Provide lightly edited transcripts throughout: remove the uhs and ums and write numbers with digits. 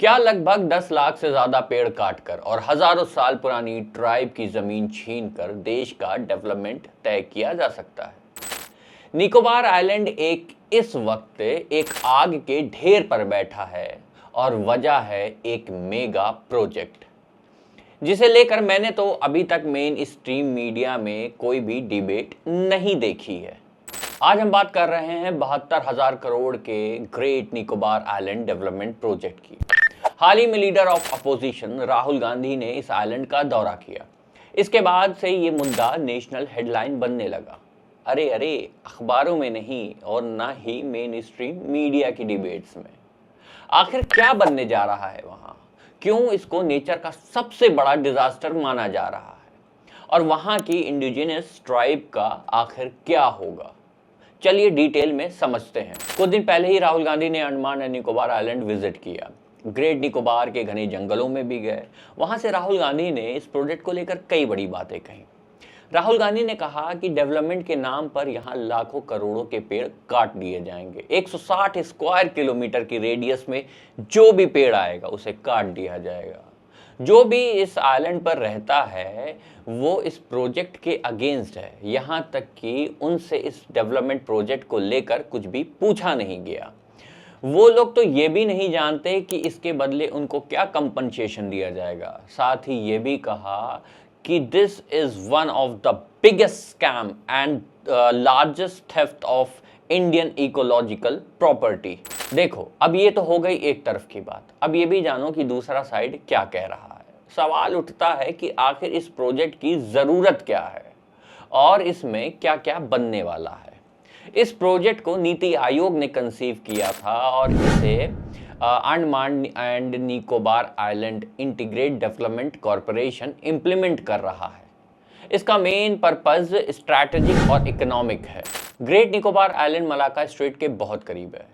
क्या लगभग 10 लाख से ज्यादा पेड़ काटकर और हजारों साल पुरानी ट्राइब की जमीन छीनकर देश का डेवलपमेंट तय किया जा सकता है? निकोबार आइलैंड इस वक्त एक आग के ढेर पर बैठा है और वजह है एक मेगा प्रोजेक्ट जिसे लेकर मैंने तो अभी तक मेन स्ट्रीम मीडिया में कोई भी डिबेट नहीं देखी है। आज हम बात कर रहे हैं 72,000 करोड़ के great Nicobar island development project की। हाल ही में leader of opposition Rahul Gandhi ने इस आइलैंड का दौरा किया। इसके बाद से ये मुद्दा नेशनल हेडलाइन बनने लगा। अरे अरे, अखबारों में नहीं और ना ही मेन स्ट्रीम मीडिया की डिबेट्स में। आखिर क्या बनने जा रहा है वहां? क्यों इसको नेचर का सबसे बड़ा डिजास्टर माना जा रहा है? और वहां की इंडिजिनस ट्राइब का आखिर क्या होगा? चलिए डिटेल में समझते हैं। कुछ दिन पहले ही राहुल गांधी ने Andaman and Nicobar island visit किया। ग्रेट निकोबार के घने जंगलों में भी गए। वहां से राहुल गांधी ने इस प्रोजेक्ट को लेकर कई बड़ी बातें कही। राहुल गांधी ने कहा कि डेवलपमेंट के नाम पर यहां लाखों करोड़ों के पेड़ काट दिए जाएंगे। 160 स्क्वायर किलोमीटर की रेडियस में जो भी पेड़ आएगा उसे काट दिया जाएगा। जो भी इस आइलैंड पर रहता है वो इस प्रोजेक्ट के अगेंस्ट है। यहां तक कि उनसे इस डेवलपमेंट प्रोजेक्ट को लेकर कुछ भी पूछा नहीं गया। वो लोग तो ये भी नहीं जानते कि इसके बदले उनको क्या कंपनसेशन दिया जाएगा। साथ ही ये भी कहा कि this is one of the biggest scam and largest theft of Indian ecological property. देखो, अब ये तो हो गई एक तरफ की बात। अब ये भी जानो कि दूसरा साइड क्या कह रहा है। सवाल उठता है कि आखिर इस प्रोजेक्ट की जरूरत क्या है और इसमें क्या क्या बनने वाला है। इस प्रोजेक्ट को नीति आयोग ने कंसीव किया था और इसे Andaman and Nicobar island integrated development corporation implement कर रहा है। इसका मेन पर्पस स्ट्रैटेजिक और इकोनॉमिक है। Great Nicobar island Malacca straight के बहुत करीब है।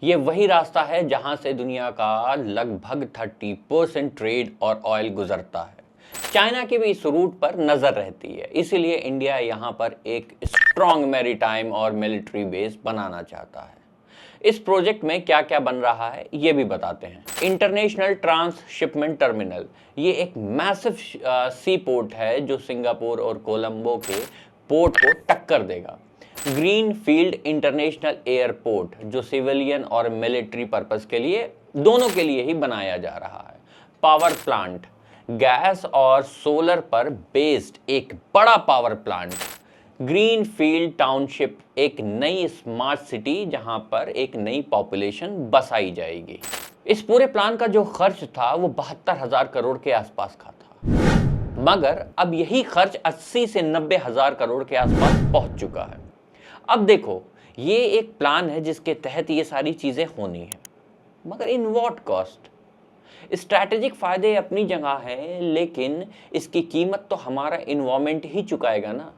ये वही रास्ता है जहां से दुनिया का लगभग 30% ट्रेड और ऑयल गुजरता है। चाइना की भी इस रूट पर नजर रहती है, इसीलिए इंडिया यहाँ पर एक स्ट्रॉन्ग मैरीटाइम और मिलिट्री बेस बनाना चाहता है। इस प्रोजेक्ट में क्या क्या बन रहा है ये भी बताते हैं। इंटरनेशनल ट्रांसशिपमेंट टर्मिनल, ये एक मैसिव सी पोर्ट है जो सिंगापुर और कोलंबो के पोर्ट को टक्कर देगा। ग्रीन फील्ड इंटरनेशनल एयरपोर्ट जो सिविलियन और मिलिट्री पर्पस के लिए, दोनों के लिए ही बनाया जा रहा है। पावर प्लांट, गैस और सोलर पर बेस्ड एक बड़ा power plant. Green field township, एक नई स्मार्ट सिटी जहां पर एक नई पॉपुलेशन बसाई जाएगी। इस पूरे प्लान का जो खर्च था वो 72,000 करोड़ के आसपास का था, मगर अब यही खर्च 80 से 90,000 करोड़ के आसपास पहुंच चुका है। अब देखो, ये एक प्लान है जिसके तहत ये सारी चीजें होनी है, मगर इन व्हाट कॉस्ट? स्ट्रैटेजिक फायदे अपनी जगह है, लेकिन इसकी कीमत तो हमारा इन्वायरमेंट ही चुकाएगा ना।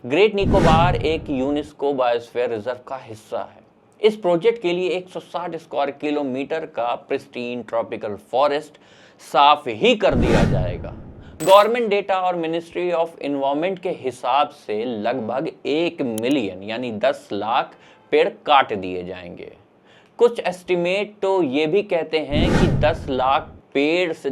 ग्रेट निकोबार एक यूनेस्को बायोस्फीयर रिजर्व का हिस्सा है। इस प्रोजेक्ट के लिए 160 स्क्वायर किलोमीटर का प्रिस्टीन ट्रॉपिकल फॉरेस्ट साफ ही कर दिया जाएगा। गवर्नमेंट डेटा और मिनिस्ट्री ऑफ एनवायरनमेंट के हिसाब से लगभग 1 मिलियन यानी 10 लाख पेड़ काट दिए जाएंगे। कुछ एस्टिमेट तो ये भी कहते हैं कि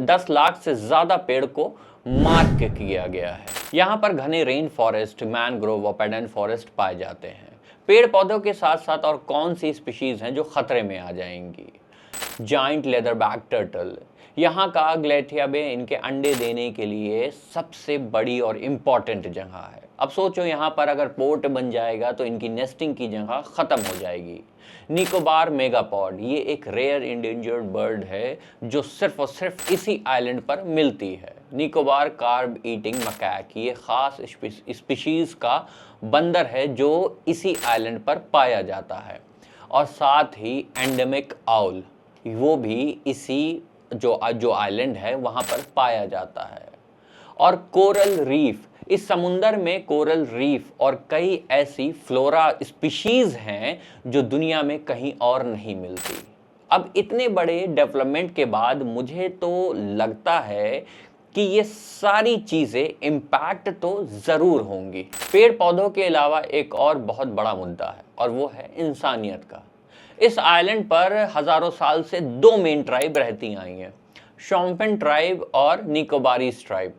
10 लाख से ज्यादा पेड़ को मार्क किया गया है। यहाँ पर घने रेन फॉरेस्ट, मैनग्रोव और पेडेंट फॉरेस्ट पाए जाते हैं। पेड़ पौधों के साथ साथ और कौन सी स्पीशीज हैं जो खतरे में आ जाएंगी? जाइंट लेदरबैक टर्टल, यहाँ का ग्लेथिया बे इनके अंडे देने के लिए सबसे बड़ी और इम्पॉर्टेंट जगह है। अब सोचो, यहाँ पर अगर पोर्ट बन जाएगा तो इनकी नेस्टिंग की जगह खत्म हो जाएगी। निकोबार मेगापॉड, ये एक रेयर इंडेंजर्ड बर्ड है जो सिर्फ और सिर्फ इसी आइलैंड पर मिलती है। निकोबार कार्ब ईटिंग मकैक, ये खास स्पीशीज का बंदर है जो इसी आइलैंड पर पाया जाता है। और साथ ही एंडेमिक आउल, वो भी इसी जो आइलैंड है वहां पर पाया जाता है। और कोरल रीफ, इस समुंदर में कोरल रीफ और कई ऐसी फ्लोरा स्पीशीज हैं जो दुनिया में कहीं और नहीं मिलती। अब इतने बड़े डेवलपमेंट के बाद मुझे तो लगता है कि ये सारी चीजें इम्पैक्ट तो जरूर होंगी। पेड़ पौधों के अलावा एक और बहुत बड़ा मुद्दा है और वो है इंसानियत का। इस आइलैंड पर हजारों साल से दो मेन ट्राइब रहती आई हैं, शोम्पेन ट्राइब और निकोबारीज ट्राइब।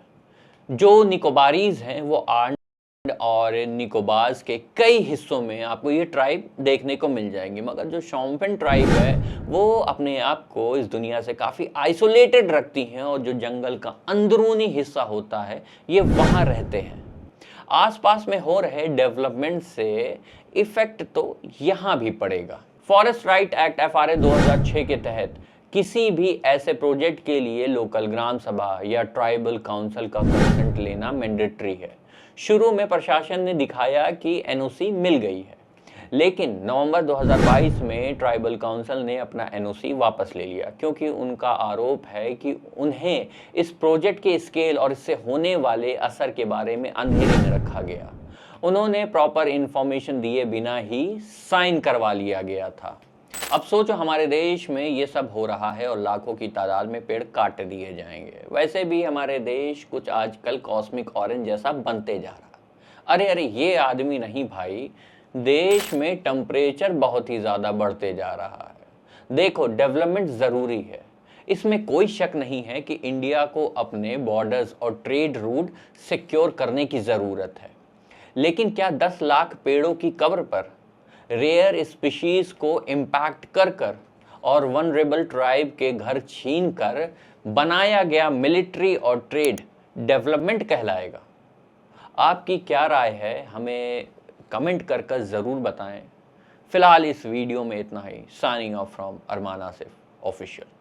जो निकोबारीज हैं वो आंड और निकोबार्स के कई हिस्सों में आपको ये ट्राइब देखने को मिल जाएंगे, मगर जो शोम्पेन ट्राइब है वो अपने आप को इस दुनिया से काफ़ी आइसोलेटेड रखती हैं और जो जंगल का अंदरूनी हिस्सा होता है ये वहाँ रहते हैं। आसपास में हो रहे डेवलपमेंट से इफेक्ट तो यहाँ भी पड़ेगा। फॉरेस्ट राइट एक्ट FRA 2006 के तहत किसी भी ऐसे प्रोजेक्ट के लिए लोकल ग्राम सभा या ट्राइबल काउंसिल का कंसेंट लेना मैंडेटरी है। शुरू में प्रशासन ने दिखाया कि NOC मिल गई है, लेकिन नवंबर 2022 में ट्राइबल काउंसिल ने अपना NOC वापस ले लिया, क्योंकि उनका आरोप है कि उन्हें इस प्रोजेक्ट के स्केल और इससे होने वाले असर के बारे में अंधेरे में रखा गया। उन्होंने प्रॉपर इंफॉर्मेशन दिए बिना ही साइन करवा लिया गया था। अब सोचो हमारे देश में ये सब हो रहा है और लाखों की तादाद में पेड़ काट दिए जाएंगे। वैसे भी हमारे देश कुछ आजकल कॉस्मिक ऑरेंज जैसा बनते जा रहा। अरे अरे ये आदमी नहीं भाई, देश में टेम्परेचर बहुत ही ज़्यादा बढ़ते जा रहा है। देखो डेवलपमेंट ज़रूरी है, इसमें कोई शक नहीं है कि इंडिया को अपने बॉर्डर्स और ट्रेड रूट सिक्योर करने की ज़रूरत है, लेकिन क्या 10 लाख पेड़ों की कब्र पर रेयर स्पीशीज को इम्पैक्ट कर कर और वनरेबल ट्राइब के घर छीन कर बनाया गया मिलिट्री और ट्रेड डेवलपमेंट कहलाएगा? आपकी क्या राय है, हमें कमेंट कर कर ज़रूर बताएं। फिलहाल इस वीडियो में इतना ही। Signing off from Armaan Asif official.